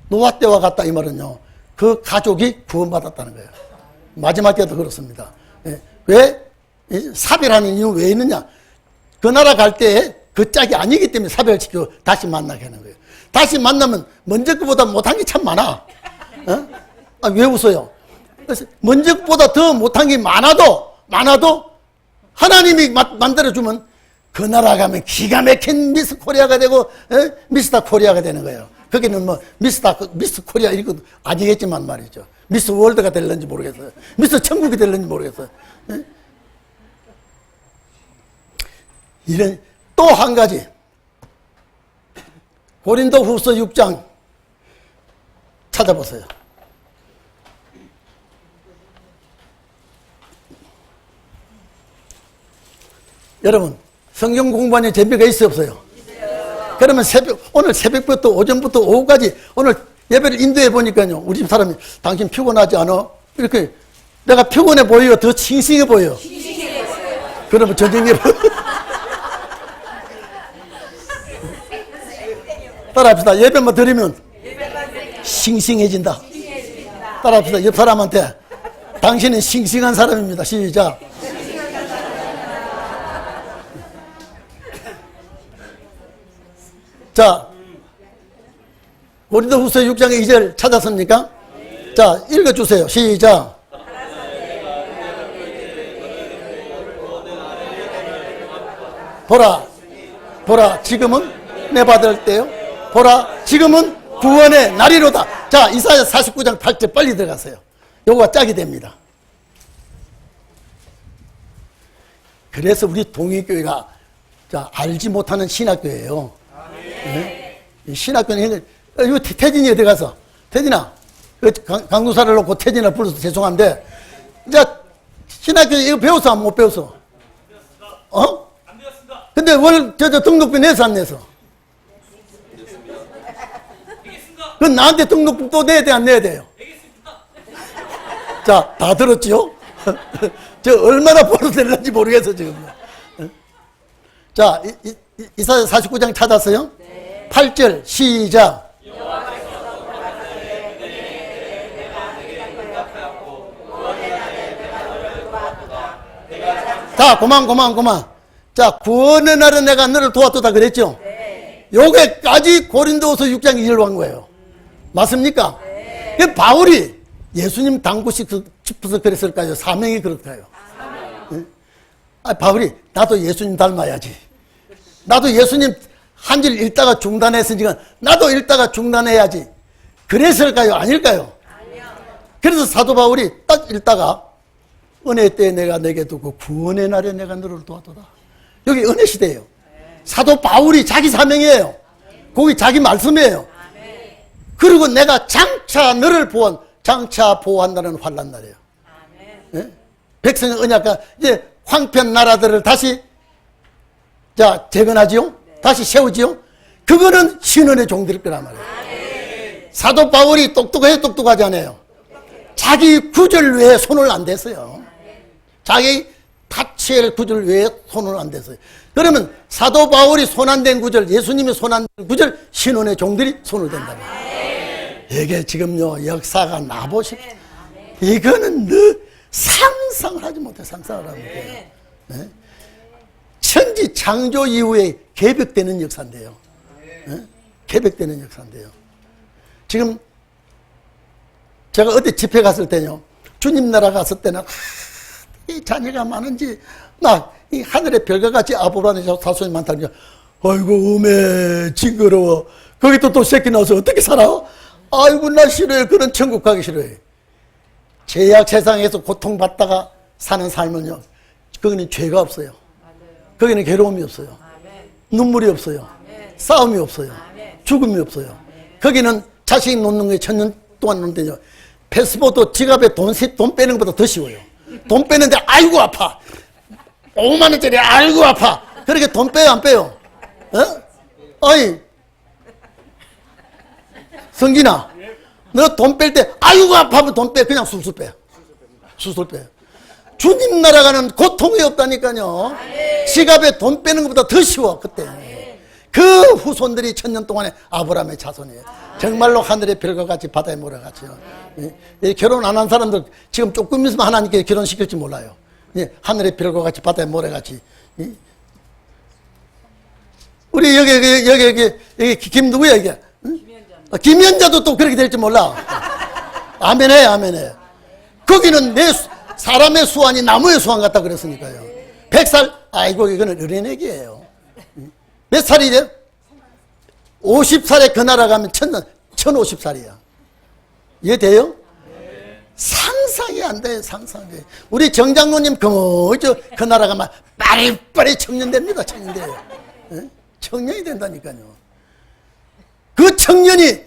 노아 때와 같다 이 말은요 그 가족이 구원받았다는 거예요. 마지막 때도 그렇습니다. 왜? 사별하는 이유 왜 있느냐? 그 나라 갈 때 그 짝이 아니기 때문에 사별시키고 다시 만나게 하는 거예요. 다시 만나면 먼저 것보다 못한 게 참 많아. 왜 웃어요? 그래서 먼저 것보다 더 못한 게 많아도 하나님이 만들어주면 그 나라 가면 기가 막힌 미스 코리아가 되고 미스터 코리아가 되는 거예요. 거기는 뭐 미스 코리아 이거 아니겠지만 말이죠. 미스 월드가 될는지 모르겠어요. 미스 천국이 될는지 모르겠어요. 이런 또 한 가지 고린도 후서 6장 찾아보세요. 여러분 성경 공부하는 재미가 있어요 없어요? 그러면 오늘 새벽부터 오전부터 오후까지 오늘 예배를 인도해 보니까요 우리 집 사람이 당신 피곤하지 않아? 이렇게 내가 피곤해 보여요? 더 싱싱해 보여요? 그러면 전쟁이 따라합시다. 예배만 드리면 싱싱해진다. 따라합시다. 옆 사람한테 당신은 싱싱한 사람입니다. 시작. 자, 고린도 후서 6장의 2절 찾았습니까? 자, 읽어주세요. 시작. 보라, 지금은 내 받을 때요. 보라, 지금은 구원의 날이로다. 자, 이사야 49장 8절 빨리 들어가세요. 요거가 짝이 됩니다. 그래서 우리 동의교회가 자, 알지 못하는 신학교예요. 네? 신학교는 이거 태진이 어디 가서 태진아 강도사를 놓고 태진을 불러서 죄송한데 이제 신학교 이거 배웠어 안 못 배웠어? 안 배웠습니다. 근데 저 등록비 내서 안 내서? 그건 나한테 등록비 또 내야 돼 안 내야 돼요? 자, 다 들었죠? 저 얼마나 벌어도 될는지 모르겠어 지금. 자, 이사야 49장 찾았어요? 네. 8절 시작. 자, 그만. 자, 구원의 날에 내가 너를 도왔도다 그랬죠? 네. 요게까지 고린도후서 6장 2절로 한 거예요. 맞습니까? 네. 바울이 예수님 닮고 싶어서 그랬을까요? 사명이 그럴까요? 네? 바울이 나도 예수님 닮아야지. 나도 예수님 한 줄 읽다가 중단했으니까 나도 읽다가 중단해야지. 그랬을까요? 아닐까요? 아니요. 그래서 사도 바울이 딱 읽다가 은혜 때에 내가 내게 두고 구원의 날에 내가 너를 도와도다. 여기 은혜 시대예요. 네. 사도 바울이 자기 사명이에요. 거기 자기 말씀이에요. 네. 그리고 내가 장차 너를 보호한다는 환난 날이에요. 네? 백성의 언약과 이제 황폐한 나라들을 다시 자 재건하지요? 네. 다시 세우지요? 그거는 신원의 종들일 거란 말이에요. 네. 사도 바울이 똑똑하지 않아요. 자기 구절 외에 손을 안 댔어요. 자기 타치엘 구절 외에 손을 안 댔어요. 그러면 사도 바울이 손 안 댄 구절, 예수님이 손 안 댄 구절, 신원의 종들이 손을 댄다. 이게 지금요 역사가 나보십. 이거는 너 상상을 하지 못해. 상상을 하면 돼요. 네? 천지 창조 이후에 개벽되는 역사인데요. 네? 개벽되는 역사인데요. 지금 제가 어디 집회 갔을 때요 주님 나라 갔을 때는 이 자녀가 많은지 막 이 하늘의 별과 같이 아브라함의 자손이 많다니까 아이고 음에 징그러워. 거기 또 새끼 나와서 어떻게 살아? 아이고 나 싫어요. 그런 천국 가기 싫어요. 죄악 세상에서 고통받다가 사는 삶은요, 거기는 죄가 없어요. 거기는 괴로움이 없어요. 눈물이 없어요. 싸움이 없어요. 죽음이 없어요. 거기는 자식이 놓는 게 천년 동안 놓는데요, 패스포드 지갑에 돈 빼는 것보다 더 쉬워요. 돈 빼는데 아이고 아파. 5만 원짜리 아이고 아파. 그렇게 돈 빼요 안 빼요? 아니 성진아, 너 돈 뺄 때 아이고 아파하면 돈 빼. 그냥 술술 빼. 술술 빼. 주님 나라가는 고통이 없다니까요. 지갑에 돈 빼는 것보다 더 쉬워. 그때 그 후손들이 천년 동안에 아브라함의 자손이에요. 정말로 하늘의 별과 같이 바다의 모래 같이요. 결혼 안 한 사람들 지금 조금 있으면 하나님께 결혼시킬지 몰라요. 하늘의 별과 같이 바다의 모래 같이. 우리 여기 김 누구야 이게? 김연자도 또 그렇게 될지 몰라. 아멘해 아멘해. 거기는 사람의 수완이 나무의 수완 같다 그랬으니까요. 100살? 아이고 이거는 어린애기예요. 몇 살이래요? 50살에 그 나라 가면 1050살이야. 이해돼요? 상상이 안 돼요. 상상이. 우리 정장로님 그 나라 가면 빠리빠리 청년됩니다. 청년돼요. 청년이 된다니까요. 그 청년이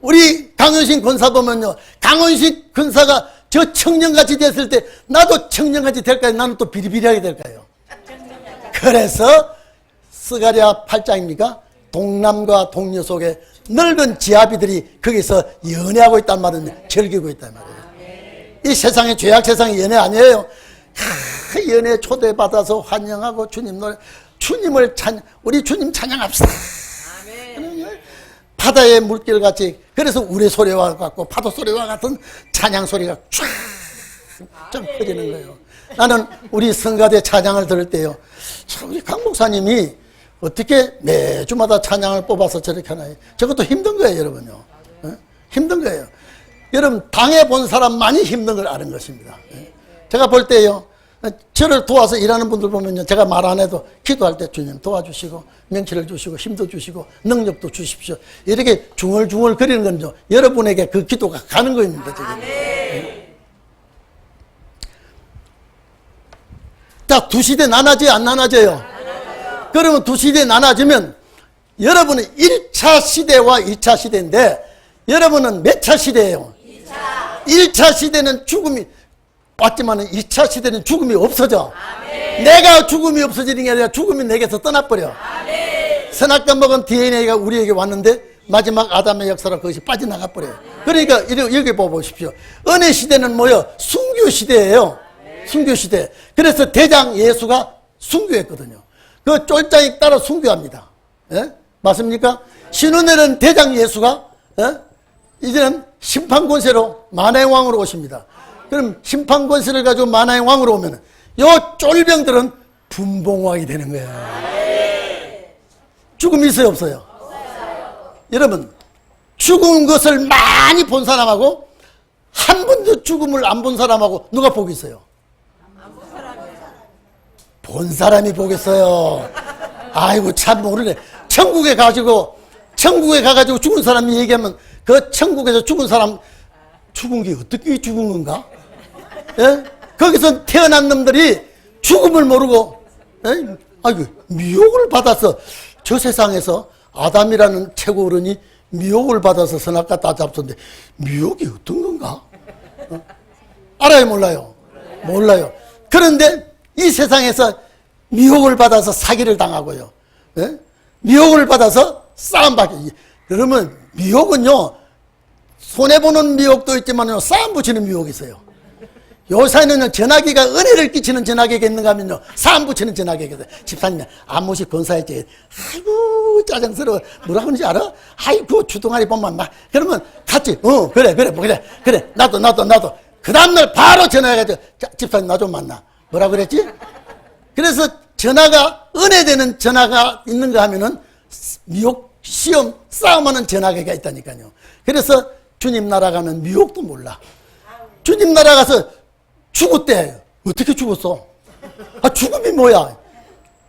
우리 강원신 권사 보면요, 강원신 권사가 저 청년같이 됐을 때 나도 청년같이 될까요? 나는 또 비리비리하게 될까요? 그래서 스가랴 8장입니까? 동남과 동녀 속에 넓은 지아비들이 거기서 연애하고 있단 말은 즐기고 있단 말이에요. 이 세상에 죄악 세상이 연애 아니에요. 연애 초대받아서 환영하고 주님 노래, 주님을 우리 주님 찬양합시다. 바다의 물결같이. 그래서 우레 소리와 같고 파도 소리와 같은 찬양 소리가 쫙 퍼지는 거예요. 나는 우리 성가대 찬양을 들을 때요, 참 우리 강 목사님이 어떻게 매주마다 찬양을 뽑아서 저렇게 하나요? 저것도 힘든 거예요, 여러분요. 힘든 거예요. 여러분 당해본 사람 많이 힘든 걸 아는 것입니다. 제가 볼 때요, 저를 도와서 일하는 분들 보면요, 제가 말 안 해도 기도할 때 주님 도와주시고 명치를 주시고 힘도 주시고 능력도 주십시오. 이렇게 중얼중얼 거리는 건요, 여러분에게 그 기도가 가는 겁니다. 지금. 자, 두 시대 나눠져요, 안 나눠져요? 그러면 두 시대 나눠지면 여러분은 1차 시대와 2차 시대인데 여러분은 몇 차 시대예요? 1차 시대는 죽음이 왔지만 2차 시대는 죽음이 없어져. 아멘. 내가 죽음이 없어지는 게 아니라 죽음이 내게서 떠나버려. 아멘. 선악과 먹은 DNA가 우리에게 왔는데 마지막 아담의 역사로 그것이 빠져나가버려요. 그러니까 여기 보십시오. 은혜 시대는 뭐예요? 순교 시대예요. 순교 시대. 그래서 대장 예수가 순교했거든요. 그 쫄장이 따라 순교합니다. 예? 맞습니까? 신은혜는 대장 예수가 이제는 심판 권세로 만화의 왕으로 오십니다. 그럼 심판 권세를 가지고 만화의 왕으로 오면 요 쫄병들은 분봉왕이 되는 거예요. 죽음이 있어요, 없어요? 여러분, 죽은 것을 많이 본 사람하고 한 번도 죽음을 안 본 사람하고 누가 복이 있어요? 본 사람이 보겠어요. 아이고 참 모르네. 천국에 가가지고 죽은 사람이 얘기하면 그 천국에서 죽은 사람 죽은 게 어떻게 죽은 건가? 예? 거기서 태어난 놈들이 죽음을 모르고, 예? 아이고 미혹을 받아서 저 세상에서 아담이라는 최고 어른이 미혹을 받아서 선악과 다 잡혔는데 미혹이 어떤 건가? 알아요, 몰라요? 몰라요. 그런데 이 세상에서 미혹을 받아서 사기를 당하고요, 예? 미혹을 받아서 싸움받기. 그러면 미혹은요, 손해보는 미혹도 있지만요, 싸움 붙이는 미혹이 있어요. 요새는 전화기가 은혜를 끼치는 전화기가 있는가 하면요, 싸움 붙이는 전화기가 있어요. 집사님 안무식 권사했지. 아이고 짜증스러워. 뭐라고 하는지 알아? 아이고 주둥아리 보면 막. 그러면 같이 그래 나도 그 다음날 바로 전화해가지고 집사님 나 좀 만나. 뭐라 그랬지? 그래서 전화가 은혜되는 전화가 있는가 하면은 미혹, 시험, 싸움하는 전화기가 있다니까요. 그래서 주님 나라 가면 미혹도 몰라. 주님 나라 가서 죽을 때 어떻게 죽었어? 죽음이 뭐야?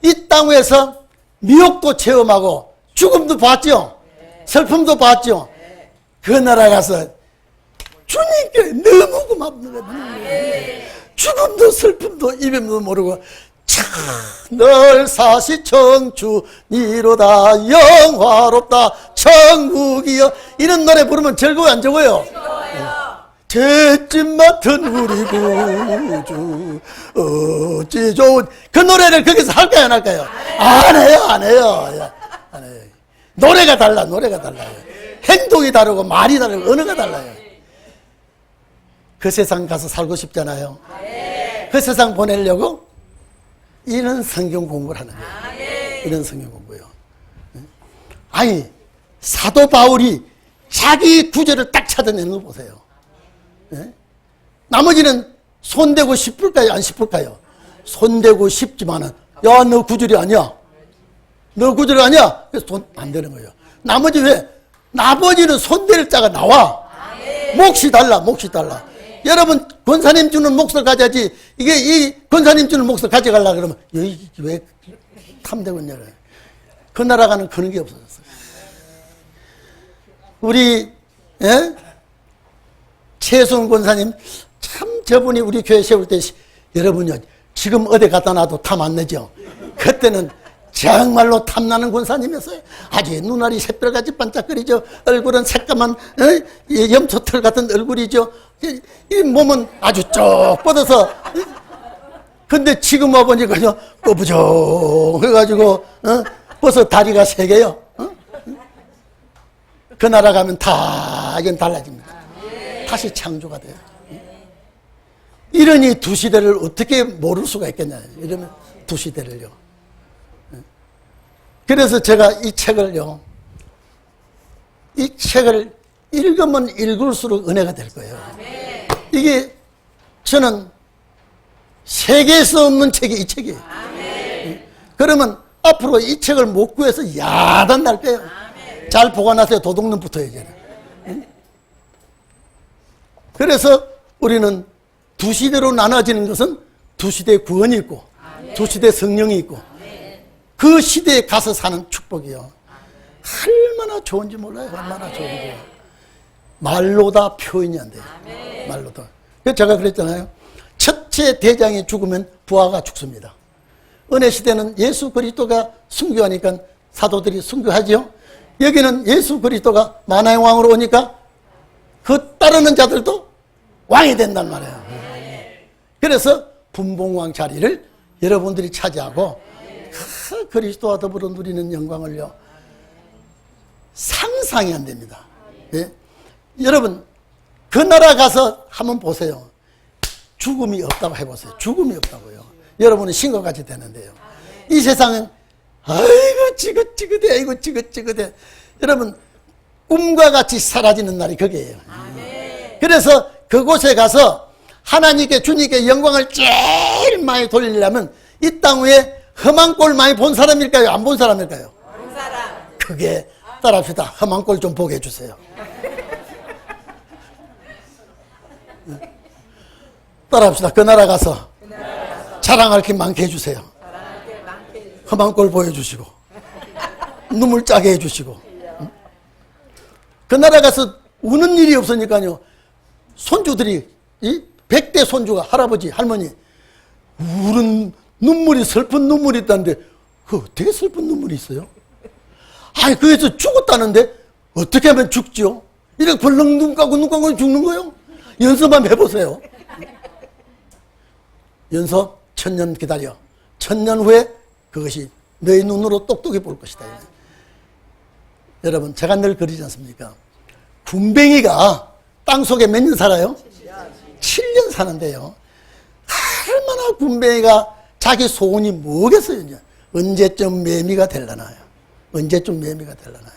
이 땅에서 미혹도 체험하고 죽음도 봤죠? 슬픔도 봤죠? 그 나라 가서 주님께 너무 고맙는 거야. 죽음도 슬픔도 이름도 모르고 늘 사시 청춘이로다 영화롭다 천국이여. 이런 노래 부르면 즐거워 안 즐거워요? 죄짐 맡은 우리 구주 어찌 좋은. 그 노래를 거기서 할까요 안 할까요? 안 해요 안 해요. 노래가 달라. 노래가 달라요. 행동이 다르고 말이 다르고 언어가 달라요. 그 세상 가서 살고 싶잖아요. 그 세상 보내려고 이런 성경 공부를 하는 거예요. 이런 성경 공부요. 아니 사도 바울이 자기 구절을 딱 찾아내는 거 보세요. 나머지는 손대고 싶을까요 안 싶을까요? 손대고 싶지만은 야 너 구절이 아니야. 너 구절이 아니야. 그래서 손 안 되는 거예요. 나머지 왜? 나머지는 손댈 자가 나와. 몫이 달라. 몫이 달라. 여러분 권사님 주는 몫을 가져야지. 이게 이 권사님 주는 몫을 가져가려고 그러면 여기 왜 탐되고 있냐. 그 나라가는 그런 게 없어졌어요. 우리 최순 권사님 참 저분이 우리 교회 세울 때 여러분요 지금 어디 갖다 놔도 탐 안 내죠. 그때는 정말로 탐나는 권사님이었어요. 아주 눈알이 새별같이 반짝거리죠. 얼굴은 새까만 염소털 같은 얼굴이죠. 이 몸은 아주 쭉 뻗어서. 근데 지금 와보니까 그냥 꼬부정 해가지고 벌써 다리가 3개요. 그 나라 가면 다 이건 달라집니다. 다시 창조가 돼요. 이러니 두 시대를 어떻게 모를 수가 있겠냐. 이러면 두 시대를요. 그래서 제가 이 책을 읽으면 읽을수록 은혜가 될 거예요. 이게 저는 세계에서 없는 책이 이 책이에요. 그러면 앞으로 이 책을 못 구해서 야단 날 거예요. 잘 보관하세요. 도둑놈 붙어요 이제는. 그래서 우리는 두 시대로 나눠지는 것은 두 시대의 구원이 있고 두 시대의 성령이 있고 그 시대에 가서 사는 축복이요. 얼마나 좋은지 몰라요. 얼마나 좋은지. 말로 다 표현이 안 돼요. 말로 다. 그래서 제가 그랬잖아요. 첫째 대장이 죽으면 부하가 죽습니다. 은혜 시대는 예수 그리스도가 순교하니까 사도들이 순교하죠. 여기는 예수 그리스도가 만왕의 왕으로 오니까 그 따르는 자들도 왕이 된단 말이에요. 그래서 분봉왕 자리를 여러분들이 차지하고 그리스도와 더불어 누리는 영광을요. 상상이 안 됩니다. 예? 여러분 그 나라 가서 한번 보세요. 죽음이 없다고 해보세요. 죽음이 없다고요. 여러분은 신고같이 되는데요. 이 세상은 아이고 지긋지긋해. 아이고 지긋지긋해. 여러분 꿈과 같이 사라지는 날이 거기에요. 그래서 그곳에 가서 하나님께 주님께 영광을 제일 많이 돌리려면 이 땅 위에 험한 꼴 많이 본 사람일까요? 안 본 사람일까요? 본 사람. 그게 따라합시다. 험한 꼴 좀 보게 해주세요. 따라합시다. 그 나라 가서 자랑할 게 많게 해주세요. 험한 꼴 보여주시고 눈물 짜게 해주시고. 그 나라 가서 우는 일이 없으니까요. 손주들이 100대 손주가 할아버지 할머니 우는 눈물이 슬픈 눈물이 있다는데 그 어떻게 슬픈 눈물이 있어요? 아니 그래서 죽었다는데 어떻게 하면 죽죠? 이렇게 벌렁 눈 감고 죽는 거예요? 연습만 해보세요. 연습 1000년 기다려. 1000년 후에 그것이 너의 눈으로 똑똑히 볼 것이다. 여러분 제가 늘 그러지 않습니까? 군뱅이가 땅속에 몇 년 살아요? 7년 사는데요. 얼마나 군뱅이가 자기 소원이 뭐겠어요? 이제. 언제쯤 매미가 되려나요? 언제쯤 매미가 되려나요?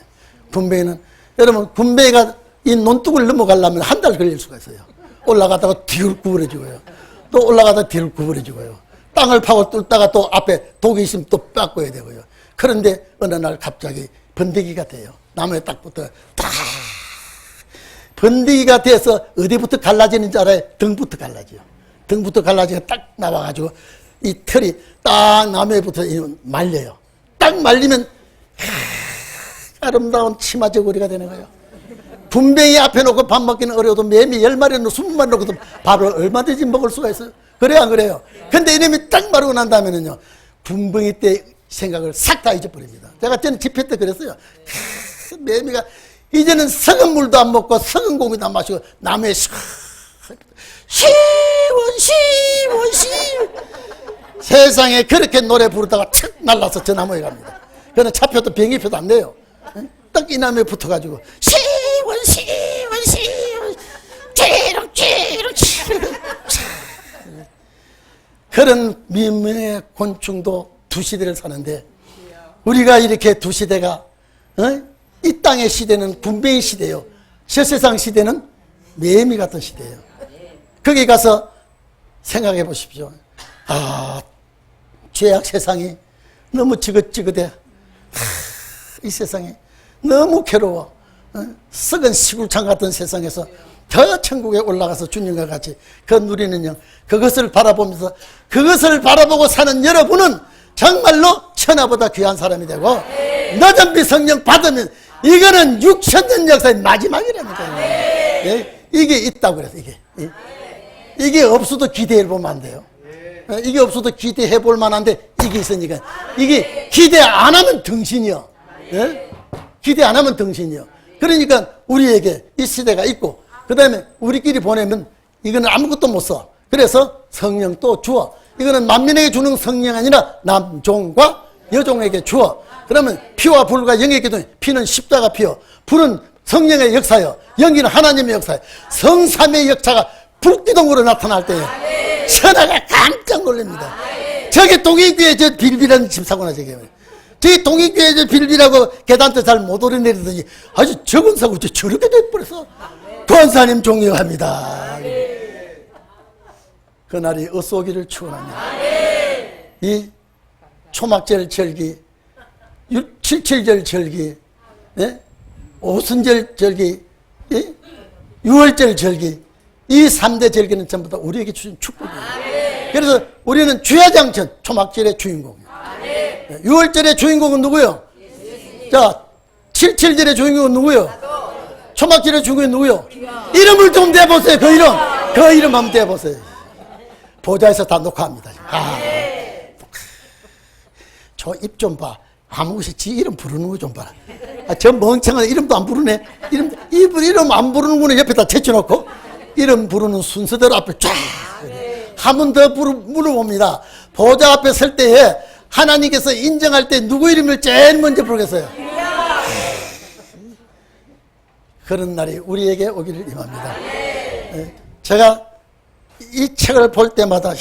군뱅이는 여러분 군뱅이가 이 논둑을 넘어가려면 한 달 걸릴 수가 있어요. 올라가다가 뒤를 구부러지고요. 또 올라가다가 뒤를 구부러지고요. 땅을 파고 뚫다가 또 앞에 독이 있으면 또 바꿔야 되고요. 그런데 어느 날 갑자기 번데기가 돼요. 나무에 딱 붙어요. 다 번데기가 돼서 어디부터 갈라지는지 알아요? 등부터 갈라져요. 등부터 갈라지가 딱 나와가지고 이 털이 딱 나무에부터 말려요. 딱 말리면 아름다운 치마 저고리가 되는 거예요. 분뱅이 앞에 놓고 밥 먹기는 어려워도 매미 10마리, 20마리 놓고도 밥을 얼마든지 먹을 수가 있어요. 그래요, 안 그래요? 근데 이놈이 딱 마르고 난 다음에는요, 분뱅이 때 생각을 싹 다 잊어버립니다. 제가 저는 집회 때 그랬어요. 매미가 이제는 썩은 물도 안 먹고 썩은 공기도 안 마시고 나무에 시원 세상에 그렇게 노래 부르다가 탁 날라서 저 나무에 갑니다. 그는 차표도 비행기표도 안 내요. 딱 이 나무에 붙어가지고 시원 찌롱 그런 미명의 곤충도 두 시대를 사는데 우리가 이렇게 두 시대가 이 땅의 시대는 분뱅이 시대요. 저 세상 시대는 매미 같은 시대예요. 거기 가서 생각해 보십시오. 아, 죄악 세상이 너무 지긋지긋해. 이 세상이 너무 괴로워. 썩은 시골창 같은 세상에서 저 천국에 올라가서 주님과 같이 그 누리는요. 그것을 바라보면서 그것을 바라보고 사는 여러분은 정말로 천하보다 귀한 사람이 되고 너전비 성령 받으면 이거는 6,000년 역사의 마지막이라니까요. 예? 이게 있다고 그래서 이게 없어도 기대해 보면 안 돼요. 이게 없어도 기대해 볼 만한데 이게 있으니까 이게 기대 안 하면 등신이요. 예? 기대 안 하면 등신이요. 그러니까 우리에게 이 시대가 있고 그 다음에 우리끼리 보내면 이거는 아무것도 못 써. 그래서 성령 또 주어. 이거는 만민에게 주는 성령 아니라 남종과 여종에게 주어. 그러면 피와 불과 영의 기도. 피는 십자가 피요. 불은 성령의 역사요. 영기는 하나님의 역사요. 성삼의 역사가 불기둥으로 나타날 때요. 천하가 깜짝 놀랍니다. 저게 동익교회 저 빌빌한 집사구나 저게. 저기 동익교회 저 빌빌하고 계단도 잘 못 오르내리더니 아주 적은 사고 저렇게 돼버려서 권사님 존경합니다. 그날이 어서 오기를 축원합니다. 이 초막절 절기, 칠칠절 절기, 예? 오순절 절기, 예? 유월절 절기, 이 3대 절기는 전부 다 우리에게 주신 축복이에요. 그래서 우리는 주야장천 초막절의 주인공이에요. 유월절의 주인공은 누구요? 자, 칠칠절의 주인공은 누구요? 초막절의 주인공은 누구요? 이름을 좀 대보세요. 그 이름 한번 대보세요. 보좌에서 다 녹화합니다. 저 입 좀 봐. 아무것이 지 이름 부르는 거 좀 봐라. 저 멍청한 이름도 안 부르네. 이름 안 부르는구나 옆에다 제쳐놓고 이름 부르는 순서대로 앞에 쫙 한 번 더 물어봅니다. 보좌 앞에 설 때에 하나님께서 인정할 때 누구 이름을 제일 먼저 부르겠어요? 그런 날이 우리에게 오기를 임합니다. 제가 이 책을 볼 때마다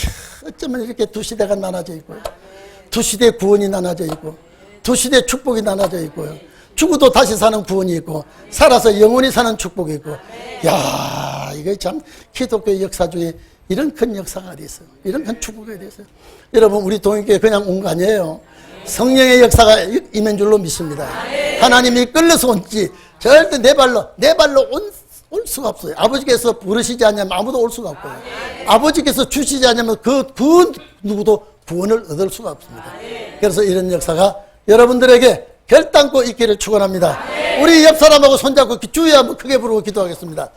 어쩌면 이렇게 두 시대가 나눠져 있고요. 두 시대 구원이 나눠져 있고 두 시대 축복이 나눠져 있고요. 죽어도 다시 사는 구원이 있고 살아서 영원히 사는 축복이 있고 야 이거 참 기독교 역사 중에 이런 큰 역사가 어디 있어요. 이런 큰 축복이 어디 있어요. 여러분 우리 동익교회 그냥 온 거 아니에요. 성령의 역사가 임한 줄로 믿습니다. 하나님이 끌려서 온지 절대 내 발로 올 수가 없어요. 아버지께서 부르시지 않으면 아무도 올 수가 없고요. 아버지께서 주시지 않으면 그 누구도 구원을 얻을 수가 없습니다. 그래서 이런 역사가 여러분들에게 결단코 있기를 축원합니다. 우리 옆 사람하고 손잡고 주여 한번 크게 부르고 기도하겠습니다.